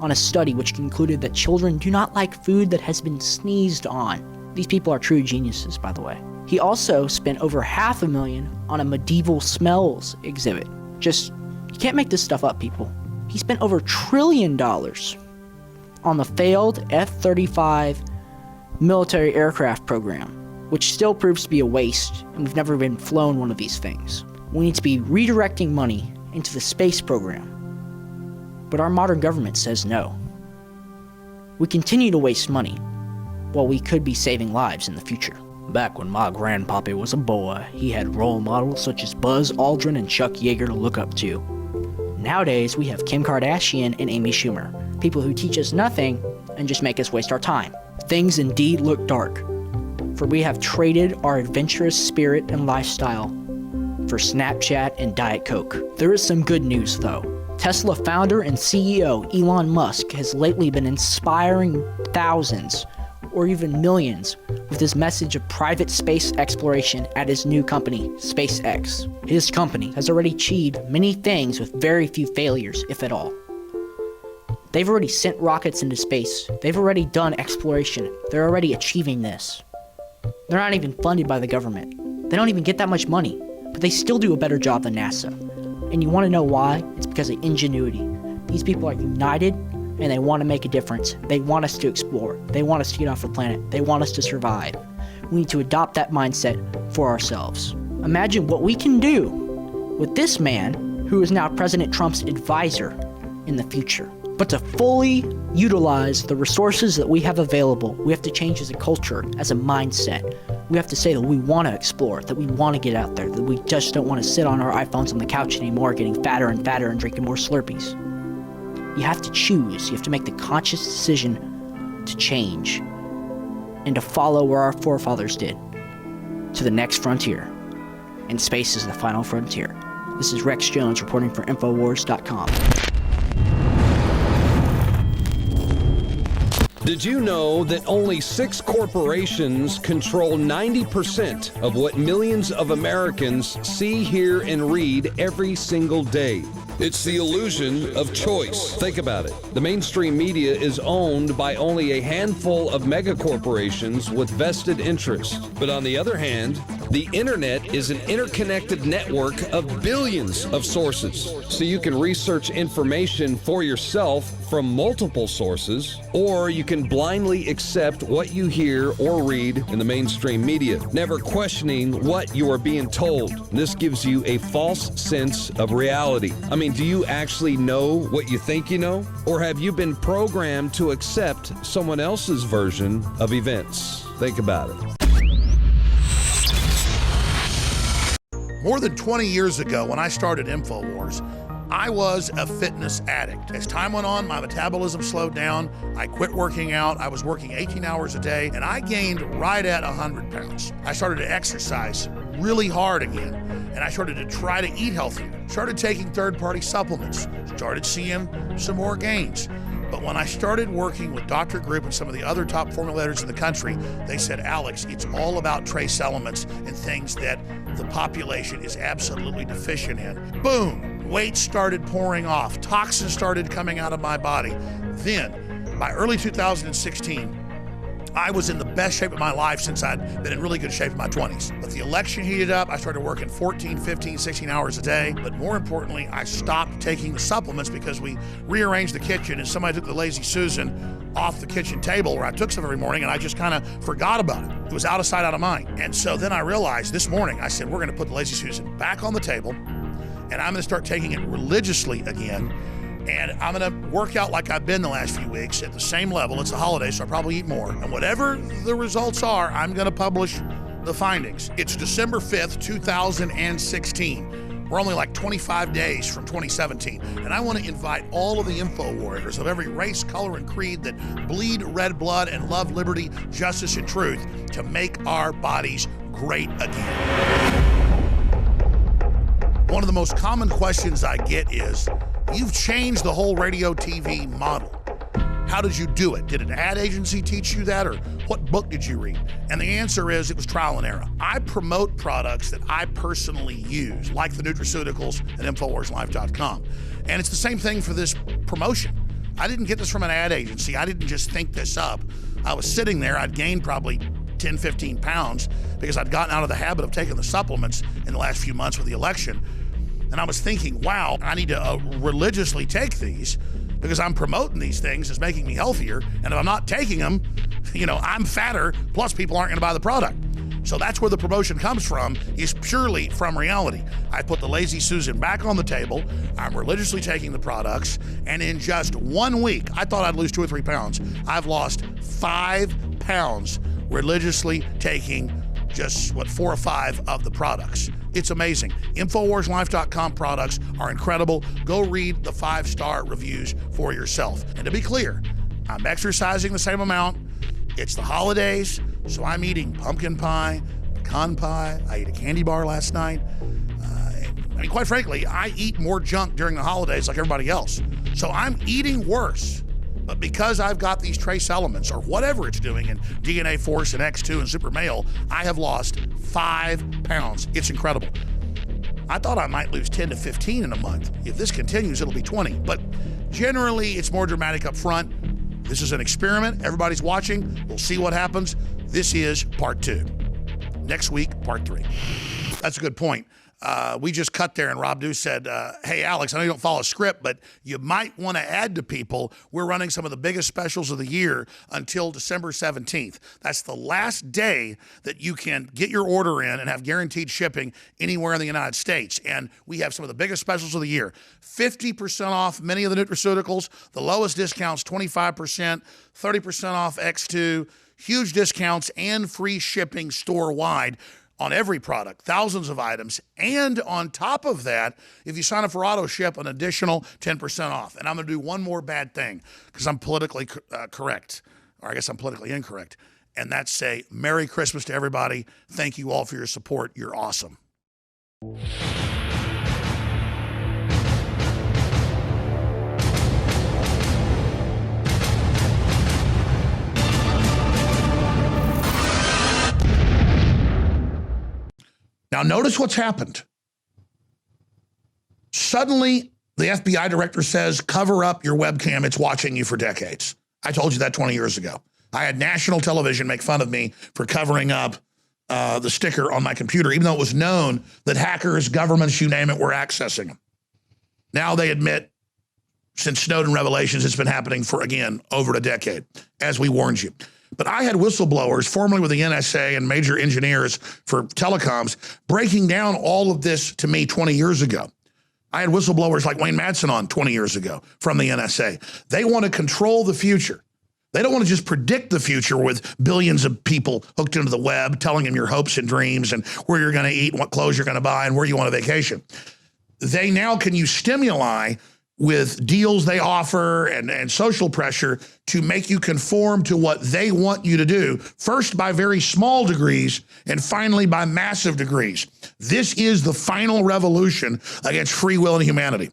on a study which concluded that children do not like food that has been sneezed on. These people are true geniuses, by the way. He also spent over $500,000 on a medieval smells exhibit. You can't make this stuff up, people. He spent over $1 trillion on the failed F-35 military aircraft program, which still proves to be a waste, and we've never been flown one of these things. We need to be redirecting money into the space program. But our modern government says no. We continue to waste money, while we could be saving lives in the future. Back when my grandpappy was a boy, he had role models such as Buzz Aldrin and Chuck Yeager to look up to. Nowadays, we have Kim Kardashian and Amy Schumer, people who teach us nothing and just make us waste our time. Things indeed look dark, for we have traded our adventurous spirit and lifestyle for Snapchat and Diet Coke. There is some good news, though. Tesla founder and CEO Elon Musk has lately been inspiring thousands or even millions with his message of private space exploration at his new company, SpaceX. His company has already achieved many things with very few failures, if at all. They've already sent rockets into space. They've already done exploration. They're already achieving this. They're not even funded by the government. They don't even get that much money, but they still do a better job than NASA. And you want to know why? It's because of ingenuity. These people are united, and they want to make a difference. They want us to explore. They want us to get off the planet. They want us to survive. We need to adopt that mindset for ourselves. Imagine what we can do with this man who is now President Trump's advisor in the future. But to fully utilize the resources that we have available, we have to change as a culture, as a mindset. We have to say that we want to explore, that we want to get out there, that we just don't want to sit on our iPhones on the couch anymore, getting fatter and fatter and drinking more Slurpees. You have to choose. You have to make the conscious decision to change and to follow where our forefathers did, to the next frontier. And space is the final frontier. This is Rex Jones reporting for Infowars.com. Did you know that only 6 corporations control 90% of what millions of Americans see, hear, and read every single day? It's the illusion of choice. Think about it. The mainstream media is owned by only a handful of megacorporations with vested interests. But on the other hand, the internet is an interconnected network of billions of sources. So you can research information for yourself from multiple sources, or you can blindly accept what you hear or read in the mainstream media, never questioning what you are being told. This gives you a false sense of reality. I mean, do you actually know what you think you know? Or have you been programmed to accept someone else's version of events? Think about it. More than 20 years ago, when I started Infowars, I was a fitness addict. As time went on, my metabolism slowed down. I quit working out. I was working 18 hours a day, and I gained right at 100 pounds. I started to exercise really hard again, and I started to try to eat healthier. Started taking third-party supplements. Started seeing some more gains. But when I started working with Dr. Group and some of the other top formulators in the country, they said, Alex, it's all about trace elements and things that the population is absolutely deficient in. Boom! Weight started pouring off. Toxins started coming out of my body. Then, by early 2016, I was in the best shape of my life since I'd been in really good shape in my 20s. But the election heated up. I started working 14, 15, 16 hours a day. But more importantly, I stopped taking the supplements because we rearranged the kitchen and somebody took the Lazy Susan off the kitchen table where I took some every morning, and I just kind of forgot about it. It was out of sight, out of mind. And so then I realized this morning, I said, we're going to put the Lazy Susan back on the table, and I'm going to start taking it religiously again. And I'm going to work out like I've been the last few weeks at the same level. It's the holidays, so I'll probably eat more. And whatever the results are, I'm going to publish the findings. It's December 5th, 2016. We're only like 25 days from 2017. And I want to invite all of the info warriors of every race, color, and creed that bleed red blood and love liberty, justice, and truth to make our bodies great again. One of the most common questions I get is, you've changed the whole radio TV model. How did you do it? Did an ad agency teach you that, or what book did you read? And the answer is, it was trial and error. I promote products that I personally use, like the nutraceuticals at InfoWarsLife.com. And it's the same thing for this promotion. I didn't get this from an ad agency. I didn't just think this up. I was sitting there. I'd gained probably 10, 15 pounds because I'd gotten out of the habit of taking the supplements in the last few months with the election. And I was thinking, wow, I need to religiously take these because I'm promoting these things as making me healthier. And if I'm not taking them, I'm fatter, plus people aren't going to buy the product. So that's where the promotion comes from, is purely from reality. I put the Lazy Susan back on the table. I'm religiously taking the products. And in just 1 week, I thought I'd lose 2 or 3 pounds. I've lost 5 pounds religiously taking just 4 or 5 of the products. It's amazing. InfoWarsLife.com products are incredible. Go read the 5-star reviews for yourself. And to be clear, I'm exercising the same amount. It's the holidays, so I'm eating pumpkin pie, pecan pie. I ate a candy bar last night. Quite frankly, I eat more junk during the holidays like everybody else. So I'm eating worse. But because I've got these trace elements, or whatever it's doing in DNA Force and X2 and Super Male, I have lost 5 pounds. It's incredible. I thought I might lose 10 to 15 in a month. If this continues, it'll be 20. But generally, it's more dramatic up front. This is an experiment. Everybody's watching. We'll see what happens. This is part 2. Next week, part 3. That's a good point. We just cut there and Rob Deuce said, hey, Alex, I know you don't follow script, but you might want to add to people. We're running some of the biggest specials of the year until December 17th. That's the last day that you can get your order in and have guaranteed shipping anywhere in the United States. And we have some of the biggest specials of the year. 50% off many of the nutraceuticals. The lowest discounts, 25%, 30% off X2, huge discounts and free shipping store-wide on every product, thousands of items. And on top of that, if you sign up for auto ship, an additional 10% off. And I'm going to do one more bad thing because I'm politically correct, or I guess I'm politically incorrect. And that's say Merry Christmas to everybody. Thank you all for your support. You're awesome. Now, notice what's happened. Suddenly, the FBI director says, cover up your webcam. It's watching you for decades. I told you that 20 years ago. I had national television make fun of me for covering up the sticker on my computer, even though it was known that hackers, governments, you name it, were accessing them. Now they admit, since Snowden revelations, it's been happening for, again, over a decade, as we warned you. But I had whistleblowers, formerly with the NSA and major engineers for telecoms, breaking down all of this to me 20 years ago. I had whistleblowers like Wayne Madsen on 20 years ago from the NSA. They want to control the future. They don't want to just predict the future with billions of people hooked into the web, telling them your hopes and dreams and where you're going to eat and what clothes you're going to buy and where you want a vacation. They now can use stimuli with deals they offer and social pressure to make you conform to what they want you to do, first by very small degrees and finally by massive degrees. This is the final revolution against free will and humanity.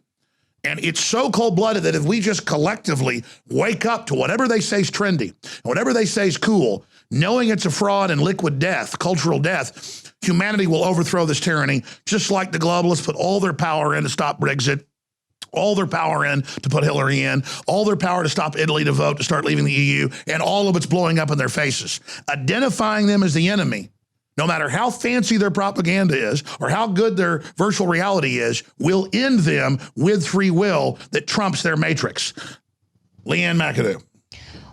And it's so cold-blooded that if we just collectively wake up to whatever they say is trendy, whatever they say is cool, knowing it's a fraud and liquid death, cultural death, humanity will overthrow this tyranny, just like the globalists put all their power in to stop Brexit, all their power in to put Hillary in, all their power to stop Italy to vote to start leaving the EU, and all of it's blowing up in their faces. Identifying them as the enemy, no matter how fancy their propaganda is or how good their virtual reality is, will end them with free will that trumps their matrix. Leanne McAdoo.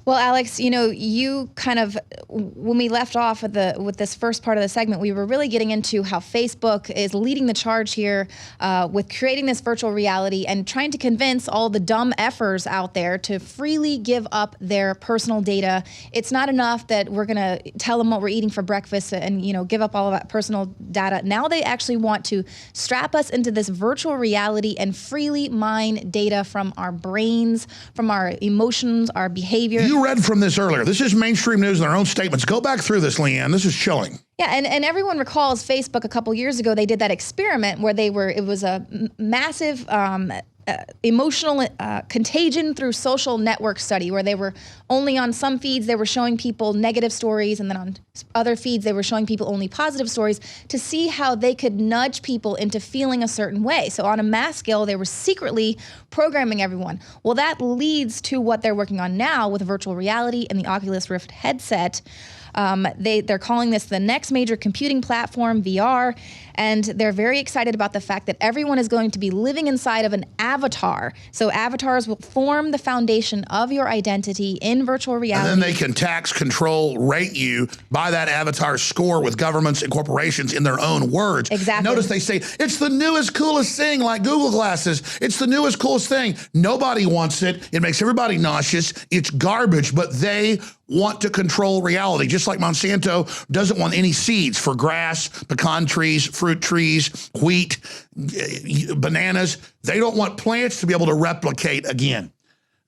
Well, Alex, you kind of, when we left off with this first part of the segment, we were really getting into how Facebook is leading the charge here with creating this virtual reality and trying to convince all the dumb effers out there to freely give up their personal data. It's not enough that we're going to tell them what we're eating for breakfast and, give up all of that personal data. Now they actually want to strap us into this virtual reality and freely mine data from our brains, from our emotions, our behavior. You read from this earlier. This is mainstream news in their own statements. Go back through this, Leanne. This is chilling. Yeah, and everyone recalls Facebook a couple years ago. They did that experiment where it was a massive emotional contagion through social network study, where they were only on some feeds, they were showing people negative stories, and then on other feeds, they were showing people only positive stories to see how they could nudge people into feeling a certain way. So on a mass scale, they were secretly programming everyone. Well, that leads to what they're working on now with virtual reality and the Oculus Rift headset. They're calling this the next major computing platform, VR, and they're very excited about the fact that everyone is going to be living inside of an avatar. So avatars will form the foundation of your identity in virtual reality. And then they can tax, control, rate you by that avatar score with governments and corporations in their own words. Exactly. Notice they say, it's the newest, coolest thing, like Google Glasses. It's the newest, coolest thing. Nobody wants it. It makes everybody nauseous. It's garbage, but they want to control reality, just like Monsanto doesn't want any seeds for grass, pecan trees, fruit trees, wheat, bananas. They don't want plants to be able to replicate again.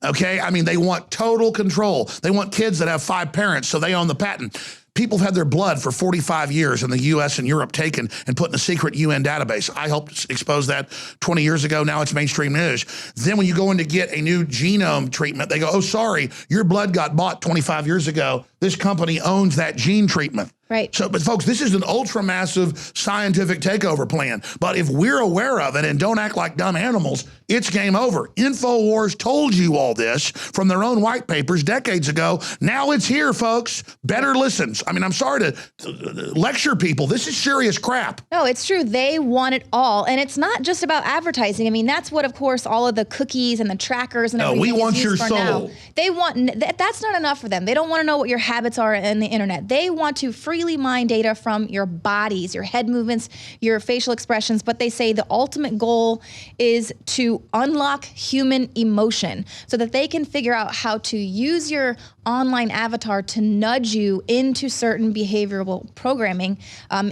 Okay? I mean, they want total control. They want kids that have 5 parents, so they own the patent. People have had their blood for 45 years in the U.S. and Europe taken and put in a secret UN database. I helped expose that 20 years ago. Now it's mainstream news. Then when you go in to get a new genome treatment, they go, oh, sorry, your blood got bought 25 years ago. This company owns that gene treatment. Right. So, but folks, this is an ultra-massive scientific takeover plan. But if we're aware of it and don't act like dumb animals, it's game over. Infowars told you all this from their own white papers decades ago. Now it's here, folks. Better listen. I mean, I'm sorry to lecture people. This is serious crap. No, it's true. They want it all. And it's not just about advertising. I mean, that's what, of course, all of the cookies and the trackers and everything we want is used your for soul. now. They want, that's not enough for them. They don't want to know what your habits are in the internet. They want to freely mine data from your bodies, your head movements, your facial expressions. But they say the ultimate goal is to unlock human emotion so that they can figure out how to use your online avatar to nudge you into certain behavioral programming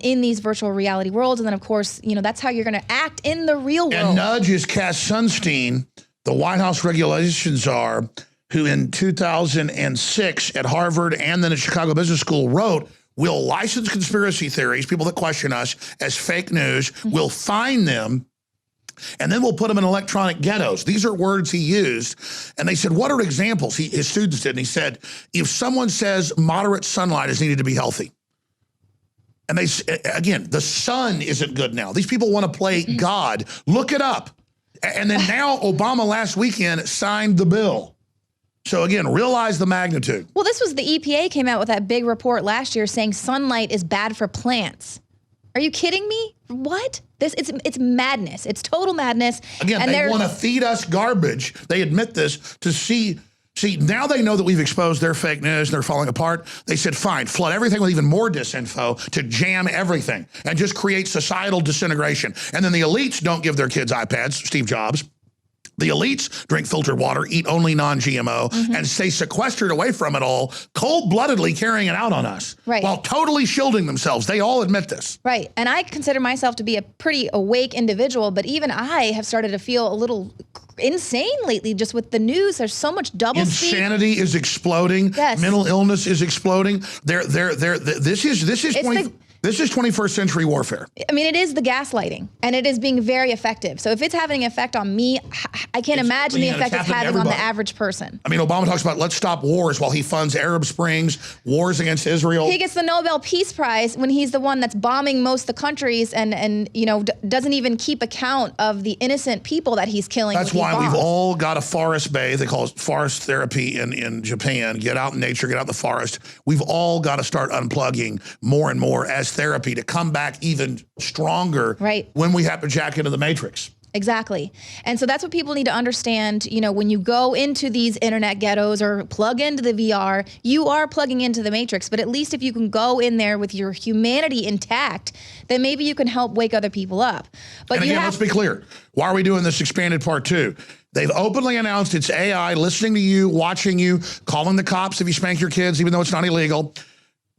in these virtual reality worlds. And then, of course, you know, that's how you're going to act in the real world. And nudge is Cass Sunstein, the White House regulations czar, who in 2006 at Harvard and then at Chicago Business School wrote, we'll license conspiracy theories, people that question us, as fake news. We'll find them, and then we'll put them in electronic ghettos. These are words he used. And they said, what are examples? His students did. And he said, if someone says moderate sunlight is needed to be healthy, and they, again, the sun isn't good now. These people want to play God. Look it up. And then now Obama last weekend signed the bill. So again, realize the magnitude. Well, this was the EPA came out with that big report last year saying sunlight is bad for plants. Are you kidding me? What? It's madness. It's total madness. Again, and they want to feed us garbage. They admit this to see, now they know that we've exposed their fake news and they're falling apart. They said, fine, flood everything with even more disinfo to jam everything and just create societal disintegration. And then the elites don't give their kids iPads, Steve Jobs. The elites drink filtered water, eat only non-GMO, and stay sequestered away from it all, cold-bloodedly carrying it out on us, while totally shielding themselves. They all admit this. Right. And I consider myself to be a pretty awake individual, but even I have started to feel a little insane lately just with the news. There's so much double speak. Insanity is exploding. Yes. Mental illness is exploding. This is 21st century warfare. I mean, it is the gaslighting, and it is being very effective. So if it's having an effect on me, I can't imagine the effect it's having on the average person. I mean, Obama talks about let's stop wars while he funds Arab Springs, wars against Israel. He gets the Nobel Peace Prize when he's the one that's bombing most of the countries and you know, doesn't even keep account of the innocent people that he's killing. That's why we've all got a forest bathe. They call it forest therapy in Japan. Get out in nature, get out in the forest. We've all got to start unplugging more and more as therapy to come back even stronger when we have to jack into the matrix. Exactly. And so that's what people need to understand. You know, when you go into these internet ghettos or plug into the VR, you are plugging into the matrix. But at least if you can go in there with your humanity intact, then maybe you can help wake other people up. But and again, let's be clear. Why are we doing this expanded part 2? They've openly announced it's AI listening to you, watching you, calling the cops if you spank your kids, even though it's not illegal.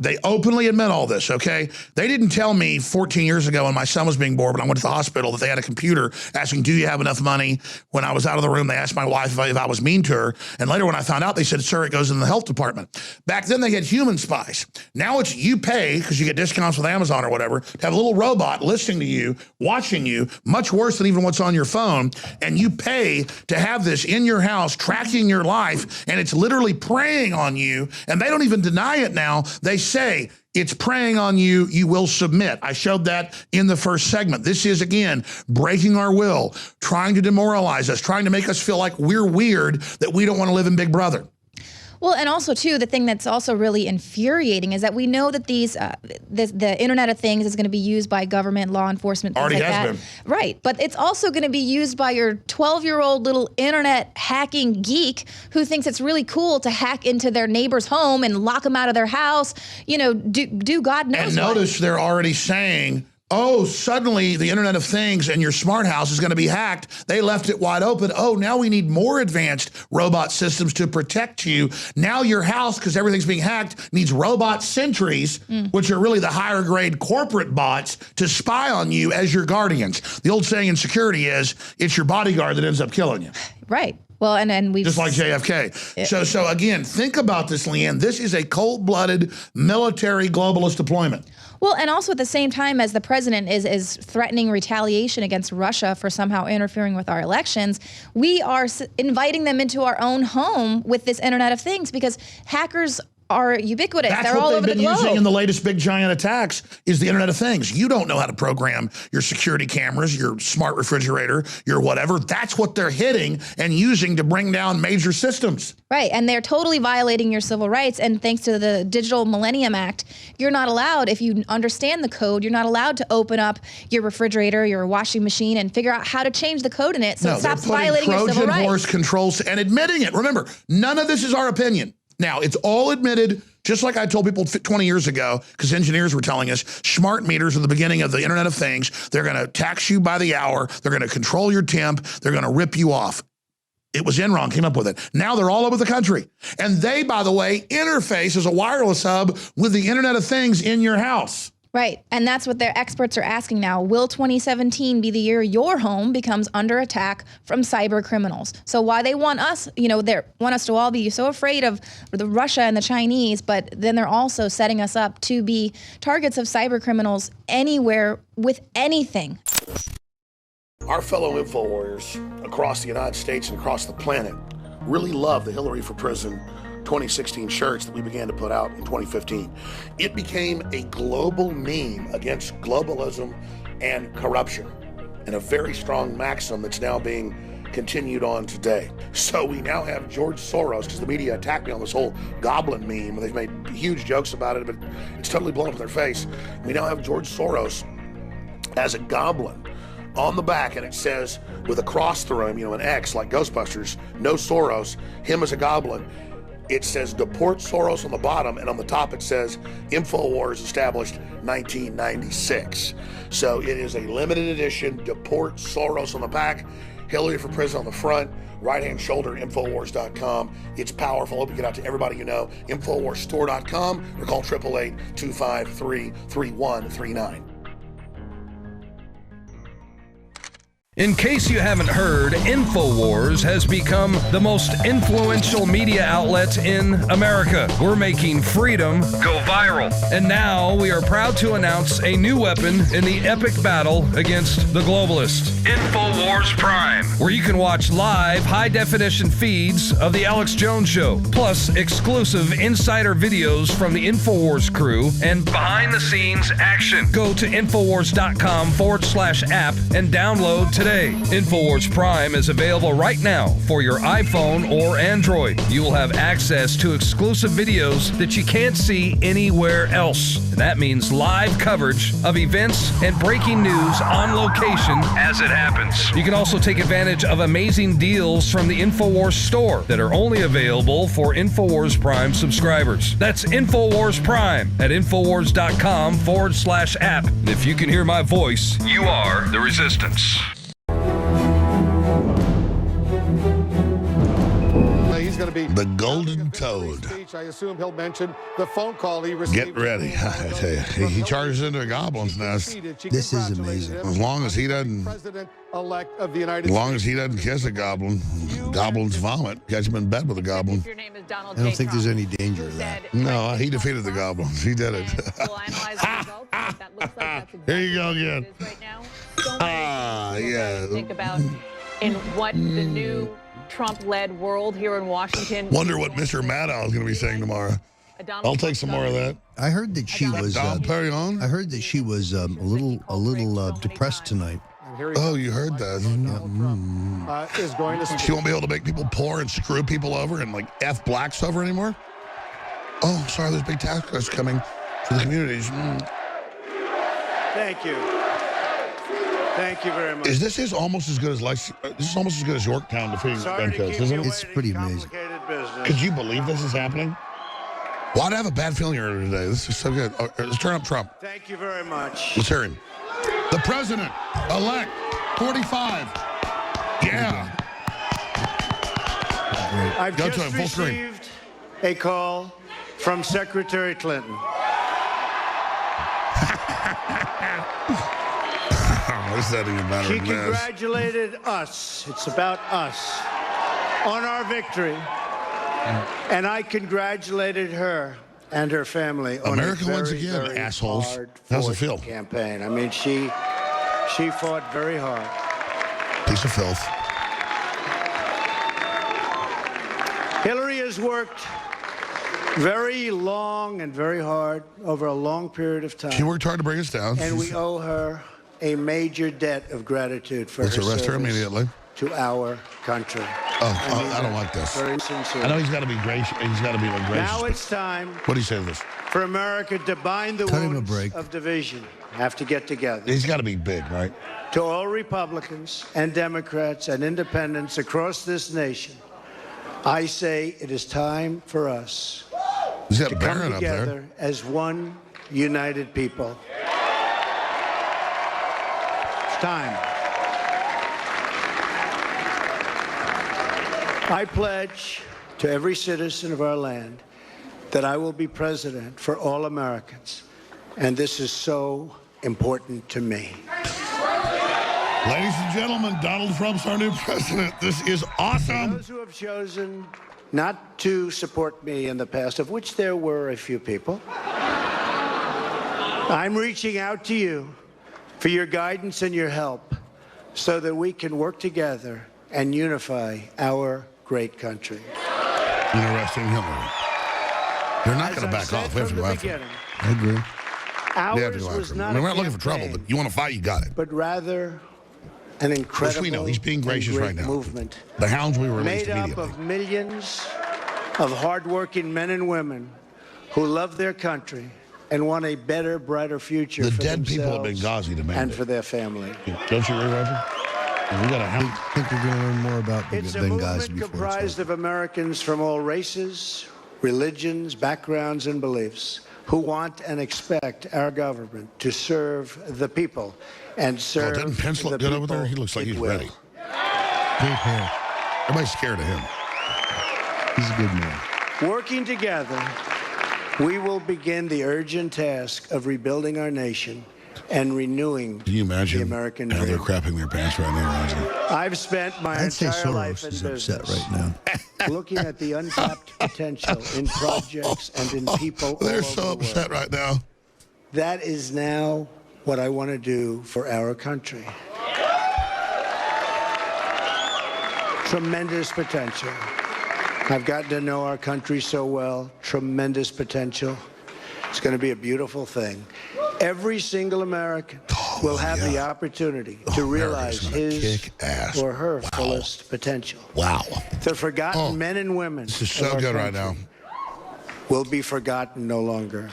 They openly admit all this, okay? They didn't tell me 14 years ago when my son was being born, when I went to the hospital, that they had a computer asking, do you have enough money? When I was out of the room, they asked my wife if I was mean to her. And later when I found out, they said, sir, it goes in the health department. Back then, they had human spies. Now it's you pay, because you get discounts with Amazon or whatever, to have a little robot listening to you, watching you, much worse than even what's on your phone. And you pay to have this in your house, tracking your life, and it's literally preying on you. And they don't even deny it now. They say it's preying on you, you will submit. I showed that in the first segment. This is, again, breaking our will, trying to demoralize us, trying to make us feel like we're weird, that we don't want to live in Big Brother. Well, and also, too, the thing that's also really infuriating is that we know that the Internet of Things is going to be used by government, law enforcement, things Already like has that. been. Right. But it's also going to be used by your 12-year-old little Internet hacking geek who thinks it's really cool to hack into their neighbor's home and lock them out of their house, do God knows And notice they're already saying, oh, suddenly the Internet of Things and your smart house is going to be hacked. They left it wide open. Oh, now we need more advanced robot systems to protect you. Now your house, because everything's being hacked, needs robot sentries, which are really the higher grade corporate bots, to spy on you as your guardians. The old saying in security is, it's your bodyguard that ends up killing you. Right. Well, and we just like JFK. So again, think about this, Leanne. This is a cold-blooded military globalist deployment. Well, and also at the same time as the president is threatening retaliation against Russia for somehow interfering with our elections, we are inviting them into our own home with this Internet of Things, because hackers are ubiquitous. They're all over the globe. That's what they've been using in the latest big giant attacks, is the Internet of Things. You don't know how to program your security cameras, your smart refrigerator, your whatever. That's what they're hitting and using to bring down major systems. Right, and they're totally violating your civil rights. And thanks to the Digital Millennium Act, you're not allowed, if you understand the code, you're not allowed to open up your refrigerator, your washing machine, and figure out how to change the code in it so it stops violating your civil rights. Trojan horse controls and admitting it. Remember, none of this is our opinion. Now, it's all admitted, just like I told people 20 years ago, because engineers were telling us, smart meters are the beginning of the Internet of Things. They're going to tax you by the hour. They're going to control your temp. They're going to rip you off. It was Enron came up with it. Now they're all over the country. And they, by the way, interface as a wireless hub with the Internet of Things in your house. Right, and that's what their experts are asking now. Will 2017 be the year your home becomes under attack from cyber criminals? So why they want us, they want us to all be so afraid of the Russia and the Chinese, but then they're also setting us up to be targets of cyber criminals anywhere with anything. Our fellow info warriors across the United States and across the planet really love the Hillary for Prison 2016 shirts that we began to put out in 2015. It became a global meme against globalism and corruption, and a very strong maxim that's now being continued on today. So we now have George Soros, because the media attacked me on this whole goblin meme, and they've made huge jokes about it, but it's totally blown up in their face. We now have George Soros as a goblin on the back, and it says, with a cross through him, an X like Ghostbusters, no Soros, him as a goblin. It says deport Soros on the bottom, and on the top it says Infowars established 1996. So it is a limited edition, deport Soros on the back, Hillary for Prison on the front, right-hand shoulder, Infowars.com. It's powerful. Hope you get out to everybody you know. Infowarsstore.com, or call 888-253-3139. In case you haven't heard, Infowars has become the most influential media outlet in America. We're making freedom go viral. And now we are proud to announce a new weapon in the epic battle against the globalists. Infowars Prime, where you can watch live high-definition feeds of The Alex Jones Show, plus exclusive insider videos from the Infowars crew and behind-the-scenes action. Go to Infowars.com/app and download today. Infowars Prime is available right now for your iPhone or Android. You will have access to exclusive videos that you can't see anywhere else. And that means live coverage of events and breaking news on location as it happens. You can also take advantage of amazing deals from the Infowars store that are only available for Infowars Prime subscribers. That's Infowars Prime at Infowars.com/app. And if you can hear my voice, you are the resistance. going to be the Golden Toad. Speech. I assume he'll mention the phone call he received. Get ready. I tell you, he charges into a goblin's nest. This is amazing. As long as he doesn't, President-elect of the United as long as he doesn't kiss a goblin, goblins vomit. Catch him in bed with a goblin. I don't think there's any danger of that. No, he defeated the goblins. He did it. Here you go again. Yeah. Think about in what the new Trump-led world here in Washington. Wonder what Mr. Maddow is going to be saying tomorrow. I'll take some more of that. I heard that she was. I heard that she was a little depressed tonight. Oh, you heard that? Is going to. She won't be able to make people poor and screw people over and like F blacks over anymore. Oh, sorry, there's big tax cuts coming for the communities. Thank you. Thank you very much. Is this almost as good as this is almost as good as Yorktown defeating gun cuts, isn't it? It's pretty amazing. Could you believe this is happening? Well, I have a bad feeling earlier today. This is so good. Let's turn up Trump. Thank you very much. Let's hear him. The president-elect, 45. Yeah. I've Go just to him, full screen. received a call from Secretary Clinton. This doesn't even matter. She congratulated us. It's about us on our victory. And I congratulated her and her family on America a very, once again, very assholes. hard How's it feel? campaign. I mean, she fought very hard. Piece of filth. Hillary has worked very long and very hard over a long period of time. She worked hard to bring us down. And we owe her a major debt of gratitude for Let's her arrest her service immediately. to our country. I don't like this. Very sincere. I know he's got to be gracious. He's got to be like gracious. Now it's time. What do you say to this? For America to bind the wounds of division. Have to get together. He's got to be big, right? To all Republicans and Democrats and independents across this nation, I say it is time for us to come Barron up there. together as one united people. It's time. I pledge to every citizen of our land that I will be president for all Americans, and this is so important to me. Ladies and gentlemen, Donald Trump's our new president. This is awesome. For those who have chosen not to support me in the past, of which there were a few people, I'm reaching out to you for your guidance and your help so that we can work together and unify our great country. Interesting, Hillary. You're not going to back off. We have to go after him. I agree. Ours was not we're not looking for trouble, but you want to fight, you got it. but rather an incredible Which we know. He's being gracious and right great now. movement The hounds we released made up immediately. of millions of hardworking men and women who love their country and want a better, brighter future The for dead people at themselves Benghazi demand and it. for their family. Don't you agree, Roger? We got a hound. I think we're going to learn more about It's a Benghazi movement before it's comprised of Americans from all races, religions, backgrounds, and beliefs who want and expect our government to serve the people and serve Doesn't Pence look the good over there? He people looks like it he's will. ready. Great hair. Everybody's scared of him. He's a good man. Working together, we will begin the urgent task of rebuilding our nation and renewing Can you imagine the American how they're dream. crapping their pants right now, Roger? I've spent my I'd say entire life Soros in is business upset right now. looking at the untapped potential in projects and in people all They're over so the world. upset right now. That is now what I want to do for our country. Tremendous potential. I've gotten to know our country so well. Tremendous potential. It's going to be a beautiful thing. Every single American will have the opportunity to realize his or her fullest potential. Wow. The forgotten men and women This is of so our good right country now. will be forgotten no longer.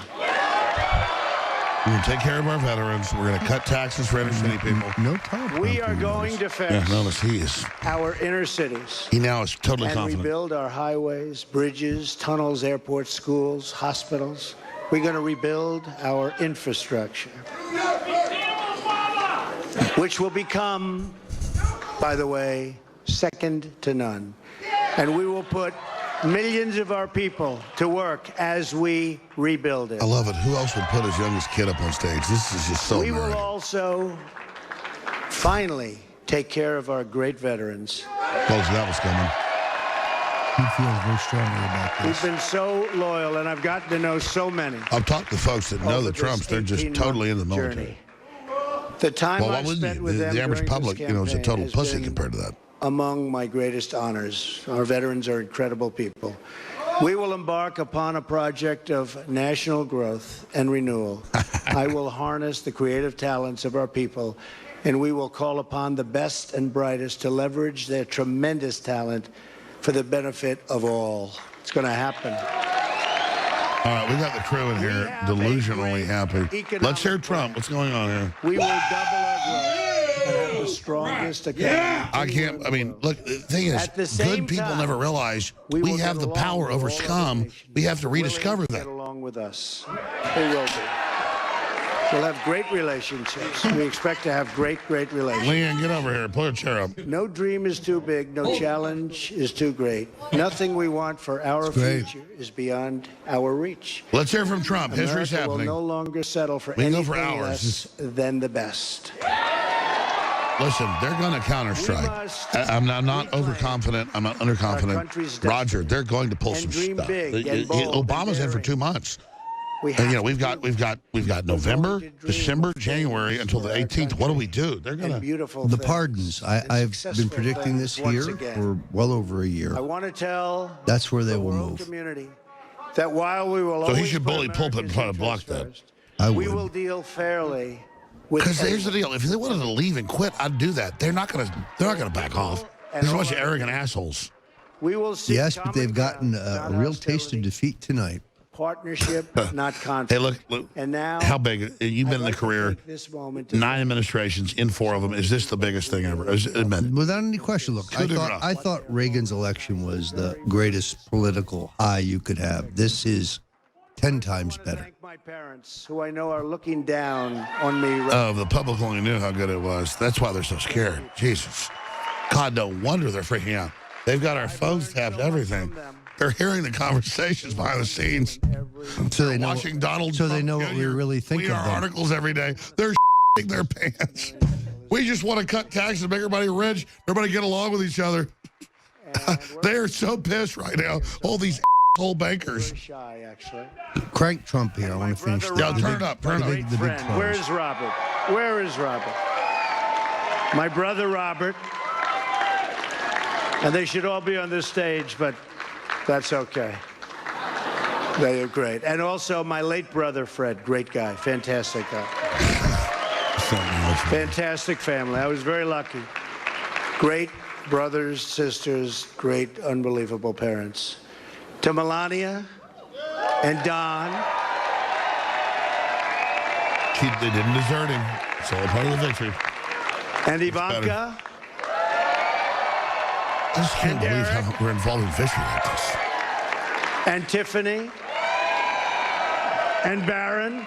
We're going to take care of our veterans. We're going to cut taxes for inner city people. No problem. We are going to Yeah, fix notice he is. our inner cities He now is totally and confident. rebuild our highways, bridges, tunnels, airports, schools, hospitals. We're going to rebuild our infrastructure, which will become, by the way, second to none. And we will put millions of our people to work as we rebuild it. I love it. Who else would put his youngest kid up on stage? This is just so We will American. also finally take care of our great veterans. Told you that was coming. He feels very strongly about this. Who've been so loyal, and I've gotten to know so many. I've talked to folks that know over the this Trumps. They're just 18-month totally in the military. journey. The time Well, why I've wouldn't spent you? with them The average during public, this you know, is a campaign total has pussy been compared to that. among my greatest honors. Our veterans are incredible people. We will embark upon a project of national growth and renewal. I will harness the creative talents of our people, and we will call upon the best and brightest to leverage their tremendous talent for the benefit of all. It's going to happen. All right, we got the crew in here, delusionally happy. Let's hear Trump. What's going on here? We will double our growth and have the strongest economy. I can't, I mean, look, the thing is, At the same good people time, never realize we we will have get the along power with over all other scum. nations We have to willing rediscover to get that. along with us. They will be. We'll have great relationships. We expect to have great relationships. Leanne, get over here. Pull a chair up. No dream is too big. No challenge is too great. Nothing we want for our great. future is beyond our reach. Let's hear from Trump. History's America will happening. no longer settle for We can go anything for hours. less than the best. Listen, they're going to counterstrike. I'm not overconfident. I'm not underconfident. Roger, they're going to pull some dream stuff. big and bold Obama's and in for daring. 2 months. We And, you know, have we've got November, December, January until the 18th. What do we do? They're going to. beautiful The things. pardons. I've been successful predicting this things once here again. for well over a year. I want to tell That's where they the will world move. community that while we will So he always should put bully pulpit and America's try to block interests that. first, I we would. will deal fairly with Because here's the everyone. deal: if they wanted to leave and quit, I'd do that. They're not gonna back off. There's a bunch of arrogant assholes. We will seek Yes, but they've common gotten ground, a not real taste of hostility, defeat tonight. partnership, not conflict. Hey, look, And now, how big? You've been in the I'd like to career, take this moment to 9 administrations, in 4 of them. Is this the biggest thing ever? Admit. Without any question, look, I thought Reagan's election was the greatest political high you could have. This is 10 times better. thank my parents, who I know are looking down on me. Oh, the public only knew how good it was. That's why they're so scared. Jesus. God, no wonder they're freaking out. They've got our phones tapped, everything. They're hearing the conversations behind the scenes. So they know. Watching Donald So they Trump know what we Jr. really think read of our them. articles every day. They're shitting their pants. We just want to cut taxes, make everybody rich, everybody get along with each other. They are so pissed right now. All these asshole bankers. Shy, actually. Crank Trump here. I want to finish. Yeah, turn it up. Turn it up. The big Friend. Where close. is Robert? Where is Robert? My brother Robert. And they should all be on this stage, but that's okay. They are great. And also my late brother Fred, great guy, fantastic guy. Fantastic family. I was very lucky. Great brothers, sisters, great, unbelievable parents. To Melania and Don. They didn't desert him. It's all part of the victory. And Ivanka. I just can't believe how we're involved in victory like this. And Tiffany. And Barron.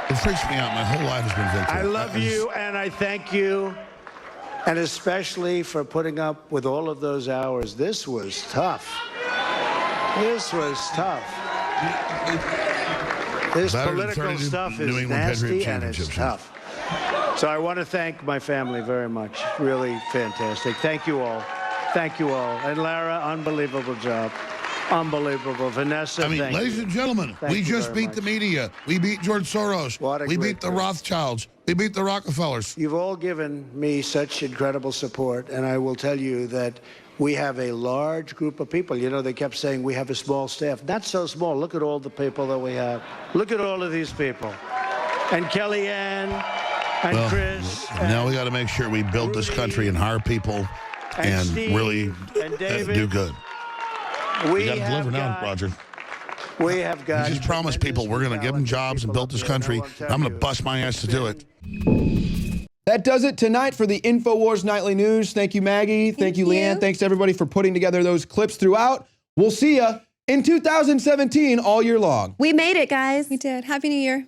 It freaks me out. My whole life has been victory. I love you and I thank you. And especially for putting up with all of those hours. This was tough. This was tough. This Better than political 32 stuff New is England Patriot nasty and it's championships. tough. So I want to thank my family very much. Really fantastic. Thank you all. Thank you all. And Lara, unbelievable job. Unbelievable. Vanessa, I mean, thank ladies you. and gentlemen, Thank we you just very beat much. the media. We beat George Soros. What a We great beat the group. Rothschilds. We beat the Rockefellers. You've all given me such incredible support, and I will tell you that we have a large group of people. You know, they kept saying we have a small staff. Not so small. Look at all the people that we have. Look at all of these people. And Kellyanne, and Well, Chris. now we got to make sure we build this country and hire people and Steve, really and David. do good. We got to have deliver now, got- Roger. We have got. We just promised people we're going to give them jobs and build this country. And I'm going to bust my ass to do it. That does it tonight for the Infowars Nightly News. Thank you, Maggie. Thank you, Leanne. Thanks, everybody, for putting together those clips throughout. We'll see you in 2017 all year long. We made it, guys. We did. Happy New Year.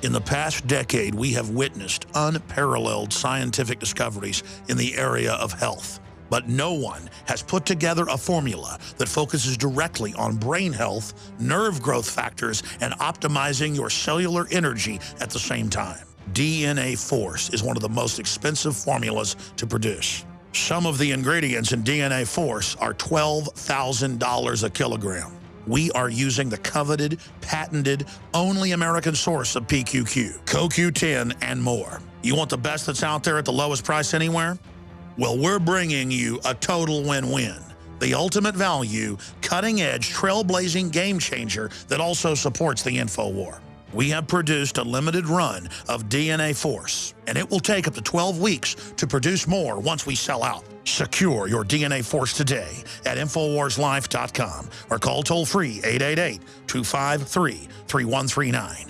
In the past decade, we have witnessed unparalleled scientific discoveries in the area of health. But no one has put together a formula that focuses directly on brain health, nerve growth factors, and optimizing your cellular energy at the same time. DNA Force is one of the most expensive formulas to produce. Some of the ingredients in DNA Force are $12,000 a kilogram. We are using the coveted, patented, only American source of PQQ, CoQ10, and more. You want the best that's out there at the lowest price anywhere? Well, we're bringing you a total win-win. The ultimate value, cutting-edge, trailblazing game changer that also supports the InfoWar. We have produced a limited run of DNA Force, and it will take up to 12 weeks to produce more once we sell out. Secure your DNA Force today at InfoWarsLife.com or call toll-free 888-253-3139.